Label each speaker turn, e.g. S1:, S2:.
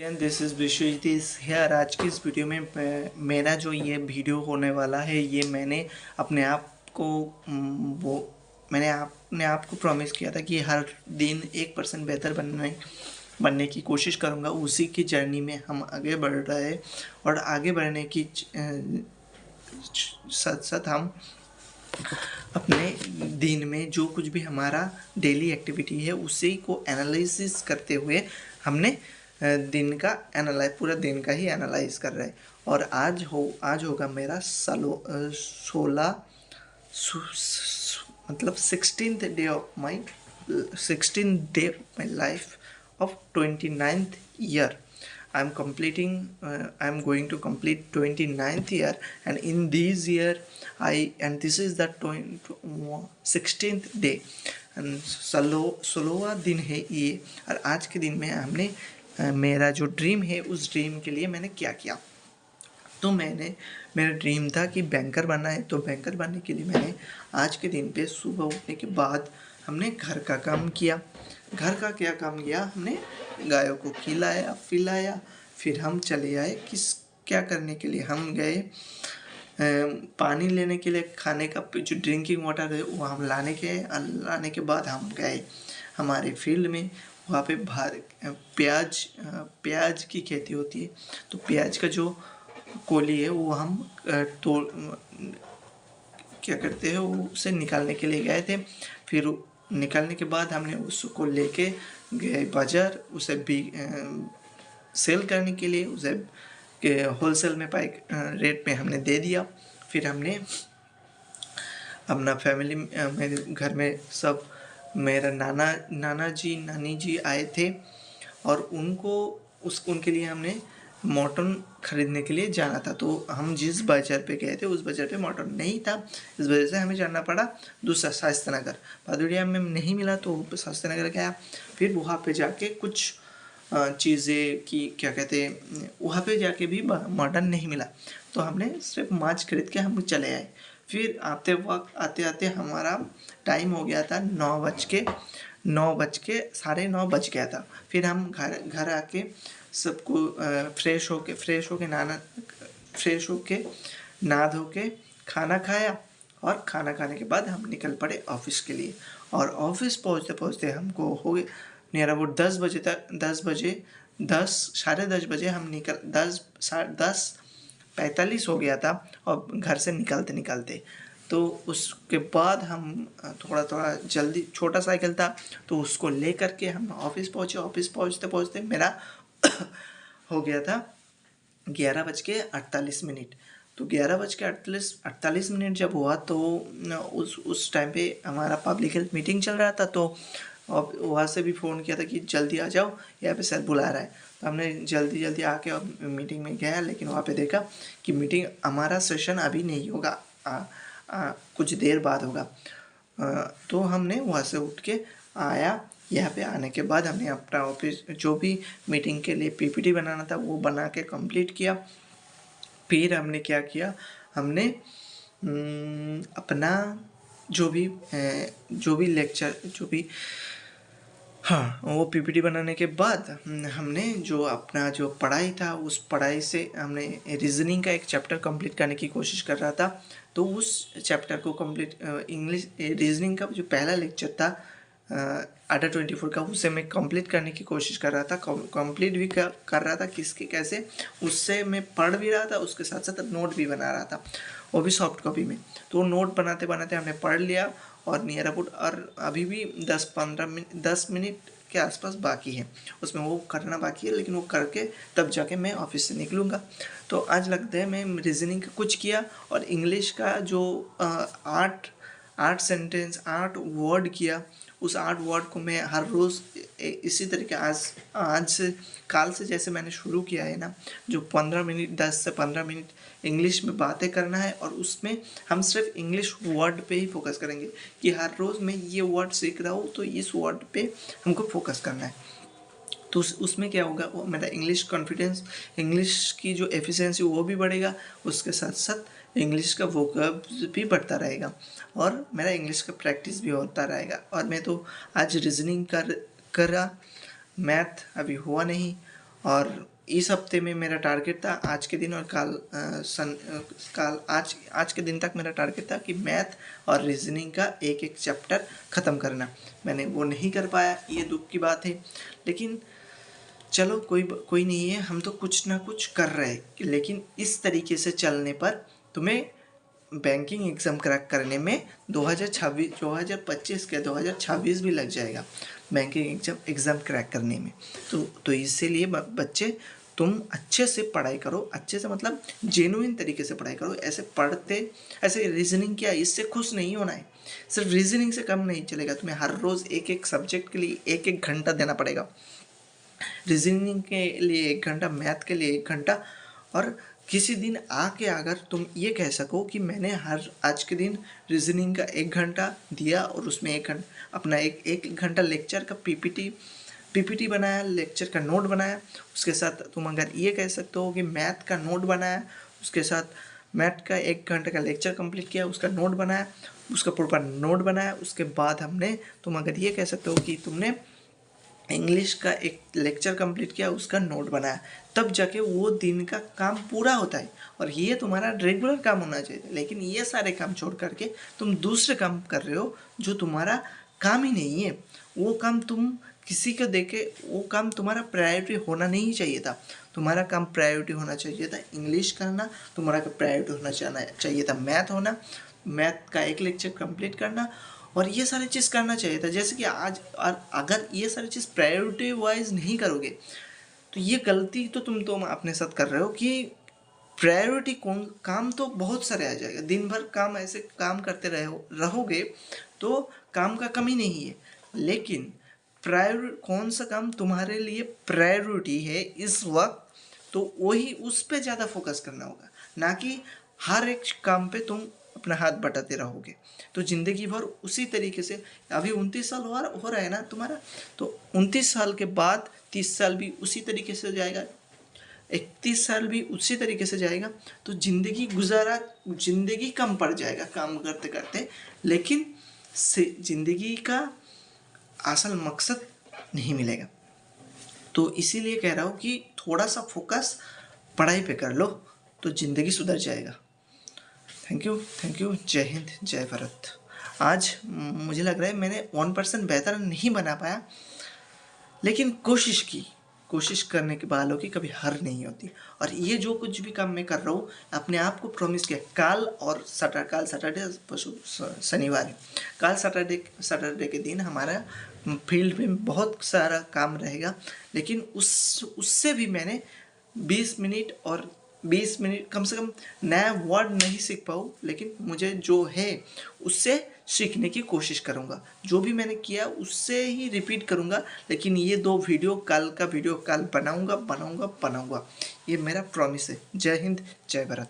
S1: And this is Vishwajit is here. आज की इस वीडियो में मेरा जो ये वीडियो होने वाला है, ये मैंने अपने आप को मैंने अपने आप को प्रॉमिस किया था कि हर दिन 1% बेहतर बनने की कोशिश करूँगा। उसी की जर्नी में हम आगे बढ़ रहे हैं और आगे बढ़ने की साथ साथ हम अपने दिन में जो कुछ भी हमारा डेली एक्टिविटी है उसी को एनालिसिस करते हुए हमने दिन का पूरा दिन का ही एनालाइज कर रहे हैं। और आज होगा मेरा 16 मतलब 16th day of my life of 29th year. I'm going to complete 29th year, and in this year and this is the 16th day and 16वां दिन है ये। और आज के दिन में हमने मेरा जो ड्रीम है उस ड्रीम के लिए मैंने क्या किया। तो मेरा ड्रीम था कि बैंकर बनना है। तो बैंकर बनने के लिए मैंने आज के दिन पे सुबह उठने के बाद हमने घर का काम किया। घर का क्या काम किया, हमने गायों को खिलाया पिलाया। फिर हम चले आए क्या करने के लिए, हम गए पानी लेने के लिए। खाने का जो ड्रिंकिंग वाटर है वो हम लाने के बाद हम गए हमारे फील्ड में। वहाँ पे प्याज की खेती होती है। तो प्याज का जो कोली है वो हम क्या करते हैं, वो उसे निकालने के लिए गए थे। फिर निकालने के बाद हमने उसको लेके गए बाजार, उसे भी सेल करने के लिए। उसे होलसेल में रेट में हमने दे दिया। फिर हमने अपना फैमिली मेरे घर में सब मेरा नाना जी नानी जी आए थे और उनके लिए हमने मटन खरीदने के लिए जाना था। तो हम जिस बाज़ार पे गए थे उस बाज़ार पे मटन नहीं था, इस वजह से हमें जाना पड़ा दूसरा शास्त्री नगर। भादुड़िया में नहीं मिला तो शास्त्री नगर गया। फिर वहाँ पे जाके कुछ चीज़ें की क्या कहते हैं, वहाँ पे जाके भी मटन नहीं मिला। तो हमने सिर्फ मांस खरीद के हम चले आए। फिर आते आते हमारा टाइम हो गया था 9:09 बज गया था। फिर हम घर आके सबको फ्रेश होके नहा धो के खाना खाया। और खाना खाने के बाद हम निकल पड़े ऑफिस के लिए। और ऑफिस पहुँचते पहुँचते हमको हो गए नियर अबाउट 10 बजे तक। 10 साढ़े 10 बजे हम 10:45 हो गया था और घर से निकलते। तो उसके बाद हम थोड़ा जल्दी, छोटा साइकिल था तो उसको ले करके हम ऑफिस पहुँचे। ऑफिस पहुँचते मेरा हो गया था 11:48। तो 11:48 जब हुआ तो उस टाइम पे हमारा पब्लिक हेल्थ मीटिंग चल रहा था। तो वहाँ से भी फ़ोन किया था कि जल्दी आ जाओ, यहाँ पे सर बुला रहा है। तो हमने जल्दी आके मीटिंग में गया, लेकिन वहाँ पे देखा कि मीटिंग हमारा सेशन अभी नहीं होगा, कुछ देर बाद होगा। तो हमने वहाँ से उठ के आया। यहाँ पे आने के बाद हमने अपना ऑफिस जो भी मीटिंग के लिए पीपीटी बनाना था वो बना के कंप्लीट किया। फिर हमने क्या किया, हमने अपना जो भी लेक्चर वो पीपीटी बनाने के बाद हमने जो पढ़ाई था उस पढ़ाई से हमने रीजनिंग का एक चैप्टर कंप्लीट करने की कोशिश कर रहा था। तो उस चैप्टर को इंग्लिश रीजनिंग का जो पहला लेक्चर था अंडर 24 का, उसे मैं कंप्लीट करने की कोशिश कर रहा था। कंप्लीट भी कर रहा था कैसे उससे मैं पढ़ भी रहा था, उसके साथ साथ नोट भी बना रहा था, वो भी सॉफ्ट कॉपी में। तो नोट बनाते हमने पढ़ लिया और नियर अबाउट और अभी भी 10 मिनट के आसपास बाकी है, उसमें वो करना बाकी है, लेकिन वो करके तब जाके मैं ऑफिस से निकलूँगा। तो आज लगता है मैं रीजनिंग का कुछ किया और इंग्लिश का जो 8 वर्ड किया, उस 8 वर्ड को मैं हर रोज़ इसी तरीके आज से काल से जैसे मैंने शुरू किया है ना, जो 10 से 15 मिनट इंग्लिश में बातें करना है। और उसमें हम सिर्फ इंग्लिश वर्ड पे ही फोकस करेंगे कि हर रोज़ मैं ये वर्ड सीख रहा हूँ तो इस वर्ड पे हमको फोकस करना है। तो उसमें क्या होगा, वो मेरा इंग्लिश कॉन्फिडेंस, इंग्लिश की जो एफिशिएंसी वो भी बढ़ेगा, उसके साथ साथ इंग्लिश का वोकैब भी बढ़ता रहेगा और मेरा इंग्लिश का प्रैक्टिस भी होता रहेगा। और मैं तो आज रीजनिंग कर रहा, मैथ अभी हुआ नहीं और इस हफ्ते में मेरा टारगेट था आज के दिन और आज के दिन तक मेरा टारगेट था कि मैथ और रीजनिंग का एक एक चैप्टर ख़त्म करना। मैंने वो नहीं कर पाया, ये दुख की बात है। लेकिन चलो कोई नहीं है, हम तो कुछ ना कुछ कर रहे हैं। लेकिन इस तरीके से चलने पर तुम्हें बैंकिंग एग्ज़ाम क्रैक करने में 2025 के 2026 भी लग जाएगा बैंकिंग एग्ज़ाम क्रैक करने में। तो इसीलिए बच्चे तुम अच्छे से पढ़ाई करो, अच्छे से मतलब जेन्युइन तरीके से पढ़ाई करो। ऐसे रीजनिंग क्या, इससे खुश नहीं होना है। सिर्फ रीजनिंग से कम नहीं चलेगा, तुम्हें हर रोज़ एक एक सब्जेक्ट के लिए एक एक घंटा देना पड़ेगा। रीजनिंग के लिए 1 घंटा, मैथ के लिए 1 घंटा। और किसी दिन आके अगर तुम ये कह सको कि मैंने आज के दिन रीजनिंग का 1 घंटा दिया और उसमें 1 घंटा अपना एक घंटा लेक्चर का पीपीटी बनाया, लेक्चर का नोट बनाया, उसके साथ तुम अगर ये कह सकते हो कि मैथ का नोट बनाया, उसके साथ मैथ का 1 घंटे का लेक्चर कंप्लीट किया, उसका नोट बनाया, उसका प्रॉपर नोट बनाया, उसके बाद तुम अगर ये कह सकते हो कि तुमने इंग्लिश का एक लेक्चर कंप्लीट किया, उसका नोट बनाया, तब जाके वो दिन का काम पूरा होता है। और ये तुम्हारा रेगुलर काम होना चाहिए। लेकिन ये सारे काम छोड़ करके तुम दूसरे काम कर रहे हो जो तुम्हारा काम ही नहीं है। वो काम तुम किसी को देके, वो काम तुम्हारा प्रायोरिटी होना नहीं चाहिए था। तुम्हारा काम प्रायोरिटी होना चाहिए था इंग्लिश करना, तुम्हारा प्रायोरिटी होना चाहिए था मैथ का एक लेक्चर कंप्लीट करना, और ये सारी चीज़ करना चाहिए था। जैसे कि आज, और अगर ये सारी चीज़ प्रायोरिटी वाइज नहीं करोगे तो ये गलती तो तुम अपने साथ कर रहे हो कि प्रायोरिटी काम तो बहुत सारे आ जाएगा। दिन भर ऐसे काम करते रहोगे तो काम का कमी नहीं है। लेकिन कौन सा काम तुम्हारे लिए प्रायोरिटी है इस वक्त, तो वही उस पर ज़्यादा फोकस करना होगा, ना कि हर एक काम पे तुम अपना हाथ बटाते रहोगे। तो ज़िंदगी भर उसी तरीके से, अभी 29 साल हो रहा है ना तुम्हारा, तो 29 साल के बाद 30 साल भी उसी तरीके से जाएगा, 31 साल भी उसी तरीके से जाएगा। तो ज़िंदगी कम पड़ जाएगा काम करते करते, लेकिन ज़िंदगी का असल मकसद नहीं मिलेगा। तो इसीलिए कह रहा हूँ कि थोड़ा सा फोकस पढ़ाई पे कर लो तो ज़िंदगी सुधर जाएगा। Thank you. जय हिंद, जय भारत। आज मुझे लग रहा है मैंने 1% बेहतर नहीं बना पाया, लेकिन कोशिश करने के वालों की कभी हार नहीं होती। और ये जो कुछ भी काम मैं कर रहा हूँ, अपने आप को प्रॉमिस किया, काल सैटरडे शनिवार है, काल सैटरडे के दिन हमारा फील्ड में बहुत सारा काम रहेगा। लेकिन उससे भी मैंने 20 मिनट कम से कम नया वर्ड नहीं सीख पाऊँ, लेकिन मुझे जो है उससे सीखने की कोशिश करूँगा। जो भी मैंने किया उससे ही रिपीट करूँगा। लेकिन ये 2 वीडियो कल बनाऊँगा। ये मेरा प्रॉमिस है। जय हिंद, जय भारत।